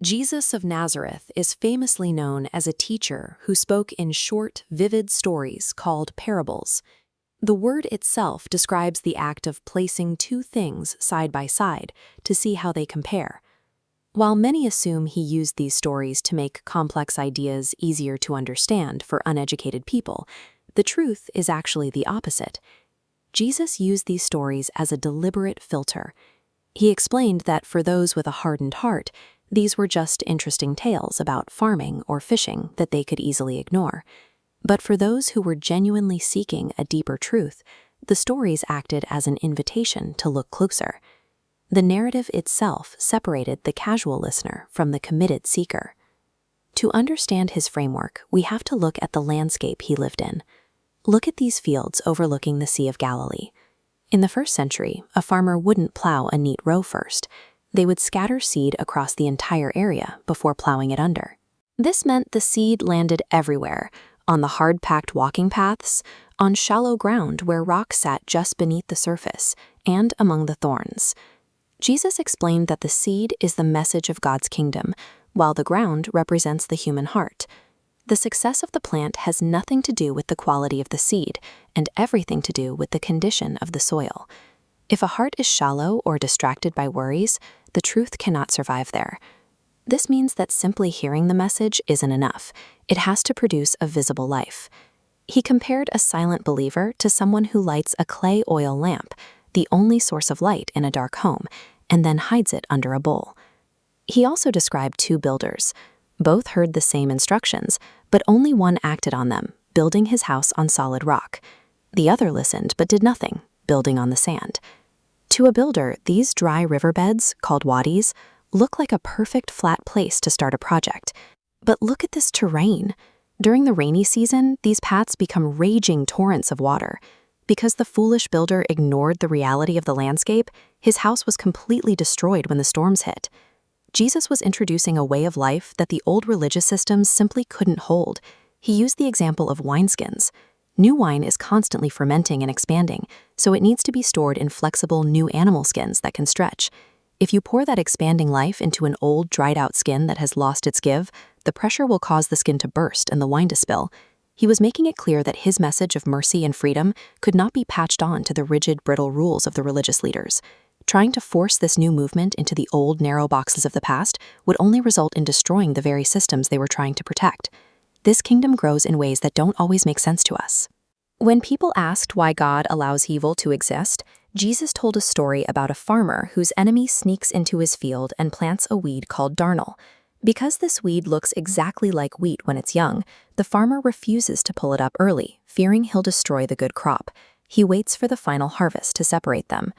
Jesus of Nazareth is famously known as a teacher who spoke in short, vivid stories called parables. The word itself describes the act of placing two things side by side to see how they compare. While many assume he used these stories to make complex ideas easier to understand for uneducated people, the truth is actually the opposite. Jesus used these stories as a deliberate filter. He explained that for those with a hardened heart, these were just interesting tales about farming or fishing that they could easily ignore. But for those who were genuinely seeking a deeper truth, the stories acted as an invitation to look closer. The narrative itself separated the casual listener from the committed seeker. To understand his framework, we have to look at the landscape he lived in. Look at these fields overlooking the Sea of Galilee. In the first century, a farmer wouldn't plow a neat row first. They would scatter seed across the entire area before plowing it under. This meant the seed landed everywhere, on the hard-packed walking paths, on shallow ground where rocks sat just beneath the surface, and among the thorns. Jesus explained that the seed is the message of God's kingdom, while the ground represents the human heart. The success of the plant has nothing to do with the quality of the seed, and everything to do with the condition of the soil. If a heart is shallow or distracted by worries, the truth cannot survive there. This means that simply hearing the message isn't enough. It has to produce a visible life. He compared a silent believer to someone who lights a clay oil lamp, the only source of light in a dark home, and then hides it under a bowl. He also described two builders. Both heard the same instructions, but only one acted on them, building his house on solid rock. The other listened but did nothing, building on the sand. To a builder, these dry riverbeds, called wadis, look like a perfect flat place to start a project. But look at this terrain. During the rainy season, these paths become raging torrents of water. Because the foolish builder ignored the reality of the landscape, his house was completely destroyed when the storms hit. Jesus was introducing a way of life that the old religious systems simply couldn't hold. He used the example of wineskins. New wine is constantly fermenting and expanding, so it needs to be stored in flexible new animal skins that can stretch. If you pour that expanding life into an old, dried-out skin that has lost its give, the pressure will cause the skin to burst and the wine to spill. He was making it clear that his message of mercy and freedom could not be patched on to the rigid, brittle rules of the religious leaders. Trying to force this new movement into the old, narrow boxes of the past would only result in destroying the very systems they were trying to protect. This kingdom grows in ways that don't always make sense to us. When people asked why God allows evil to exist, Jesus told a story about a farmer whose enemy sneaks into his field and plants a weed called darnel. Because this weed looks exactly like wheat when it's young, the farmer refuses to pull it up early, fearing he'll destroy the good crop. He waits for the final harvest to separate them.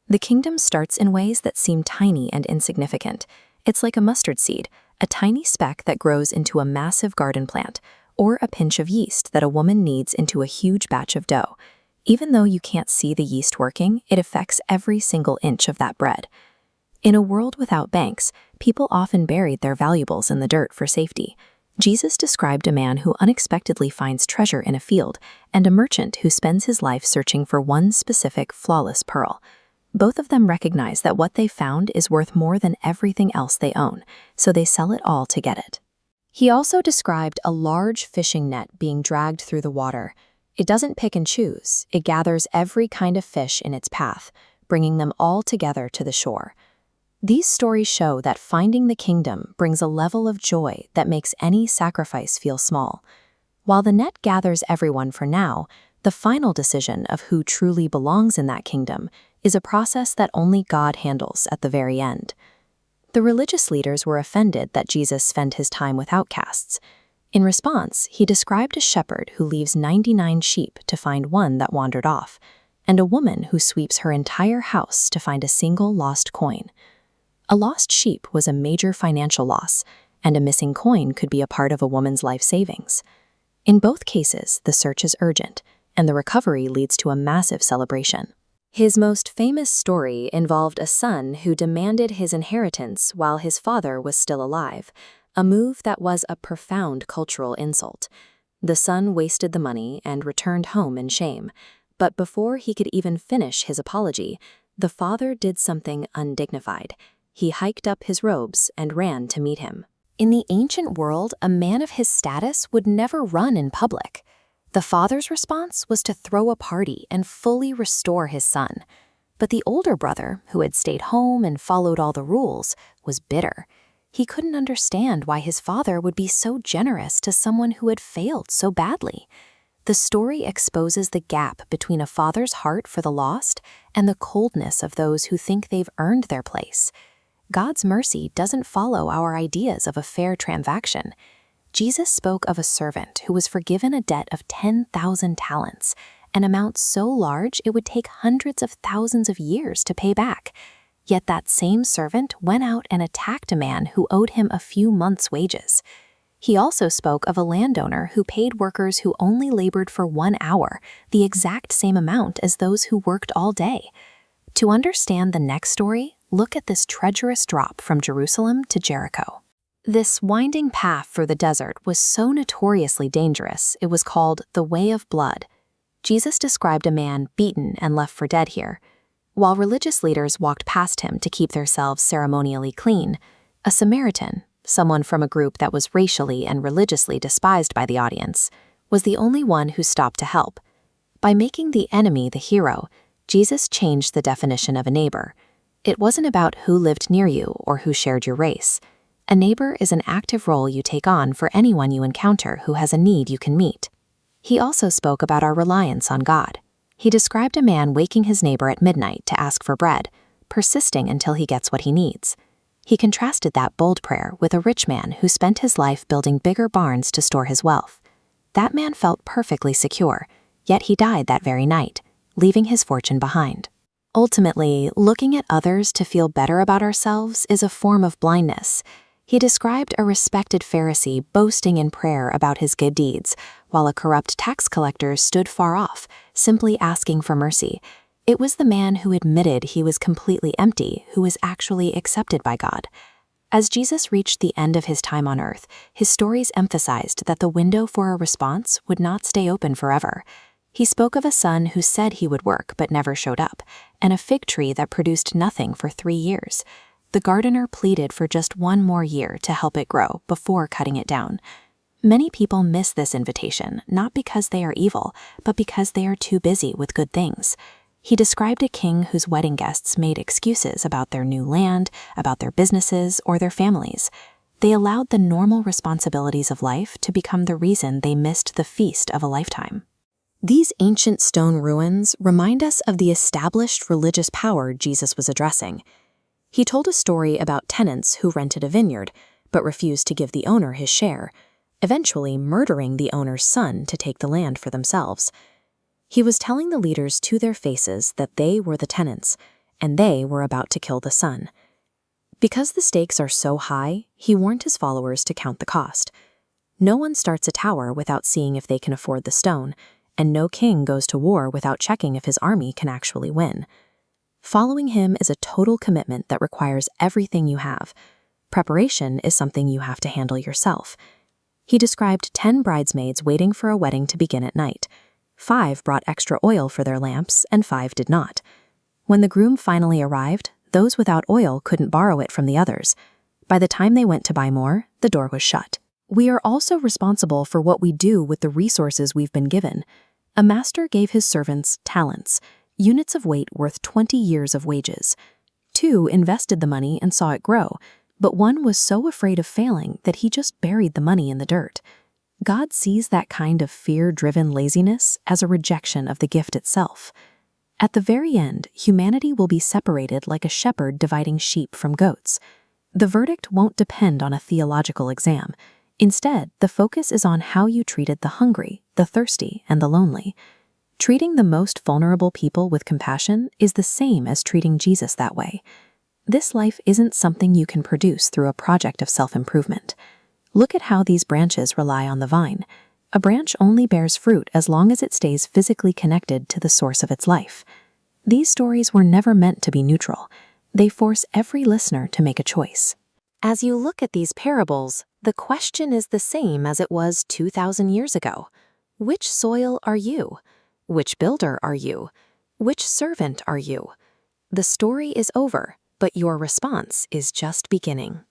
The kingdom starts in ways that seem tiny and insignificant. It's like a mustard seed, a tiny speck that grows into a massive garden plant, or a pinch of yeast that a woman kneads into a huge batch of dough. Even though you can't see the yeast working, it affects every single inch of that bread. In a world without banks, people often buried their valuables in the dirt for safety. Jesus described a man who unexpectedly finds treasure in a field, and a merchant who spends his life searching for one specific, flawless pearl. Both of them recognize that what they found is worth more than everything else they own, so they sell it all to get it. He also described a large fishing net being dragged through the water. It doesn't pick and choose. It gathers every kind of fish in its path, bringing them all together to the shore. These stories show that finding the kingdom brings a level of joy that makes any sacrifice feel small. While the net gathers everyone for now, the final decision of who truly belongs in that kingdom is a process that only God handles at the very end. The religious leaders were offended that Jesus spent his time with outcasts. In response, he described a shepherd who leaves 99 sheep to find one that wandered off, and a woman who sweeps her entire house to find a single lost coin. A lost sheep was a major financial loss, and a missing coin could be a part of a woman's life savings. In both cases, the search is urgent, and the recovery leads to a massive celebration. His most famous story involved a son who demanded his inheritance while his father was still alive, a move that was a profound cultural insult. The son wasted the money and returned home in shame, but before he could even finish his apology, the father did something undignified. He hiked up his robes and ran to meet him. In the ancient world, a man of his status would never run in public. The father's response was to throw a party and fully restore his son. But the older brother, who had stayed home and followed all the rules, was bitter. He couldn't understand why his father would be so generous to someone who had failed so badly. The story exposes the gap between a father's heart for the lost and the coldness of those who think they've earned their place. God's mercy doesn't follow our ideas of a fair transaction. Jesus spoke of a servant who was forgiven a debt of 10,000 talents, an amount so large it would take hundreds of thousands of years to pay back. Yet that same servant went out and attacked a man who owed him a few months' wages. He also spoke of a landowner who paid workers who only labored for 1 hour, the exact same amount as those who worked all day. To understand the next story, look at this treacherous drop from Jerusalem to Jericho. This winding path through the desert was so notoriously dangerous, it was called the Way of Blood. Jesus described a man beaten and left for dead here. While religious leaders walked past him to keep themselves ceremonially clean, a Samaritan, someone from a group that was racially and religiously despised by the audience, was the only one who stopped to help. By making the enemy the hero, Jesus changed the definition of a neighbor. It wasn't about who lived near you or who shared your race. A neighbor is an active role you take on for anyone you encounter who has a need you can meet. He also spoke about our reliance on God. He described a man waking his neighbor at midnight to ask for bread, persisting until he gets what he needs. He contrasted that bold prayer with a rich man who spent his life building bigger barns to store his wealth. That man felt perfectly secure, yet he died that very night, leaving his fortune behind. Ultimately, looking at others to feel better about ourselves is a form of blindness. He described a respected Pharisee boasting in prayer about his good deeds, while a corrupt tax collector stood far off, simply asking for mercy. It was the man who admitted he was completely empty who was actually accepted by God. As Jesus reached the end of his time on earth, his stories emphasized that the window for a response would not stay open forever. He spoke of a son who said he would work but never showed up, and a fig tree that produced nothing for 3 years. The gardener pleaded for just 1 more year to help it grow before cutting it down. Many people miss this invitation, not because they are evil, but because they are too busy with good things. He described a king whose wedding guests made excuses about their new land, about their businesses, or their families. They allowed the normal responsibilities of life to become the reason they missed the feast of a lifetime. These ancient stone ruins remind us of the established religious power Jesus was addressing. He told a story about tenants who rented a vineyard, but refused to give the owner his share, eventually murdering the owner's son to take the land for themselves. He was telling the leaders to their faces that they were the tenants, and they were about to kill the son. Because the stakes are so high, he warned his followers to count the cost. No one starts a tower without seeing if they can afford the stone, and no king goes to war without checking if his army can actually win. Following him is a total commitment that requires everything you have. Preparation is something you have to handle yourself. He described 10 bridesmaids waiting for a wedding to begin at night. 5 brought extra oil for their lamps, and 5 did not. When the groom finally arrived, those without oil couldn't borrow it from the others. By the time they went to buy more, the door was shut. We are also responsible for what we do with the resources we've been given. A master gave his servants talents, units of weight worth 20 years of wages. 2 invested the money and saw it grow, but 1 was so afraid of failing that he just buried the money in the dirt. God sees that kind of fear-driven laziness as a rejection of the gift itself. At the very end, humanity will be separated like a shepherd dividing sheep from goats. The verdict won't depend on a theological exam. Instead, the focus is on how you treated the hungry, the thirsty, and the lonely. Treating the most vulnerable people with compassion is the same as treating Jesus that way. This life isn't something you can produce through a project of self-improvement. Look at how these branches rely on the vine. A branch only bears fruit as long as it stays physically connected to the source of its life. These stories were never meant to be neutral. They force every listener to make a choice. As you look at these parables, the question is the same as it was 2,000 years ago. Which soil are you? Which builder are you? Which servant are you? The story is over. but your response is just beginning.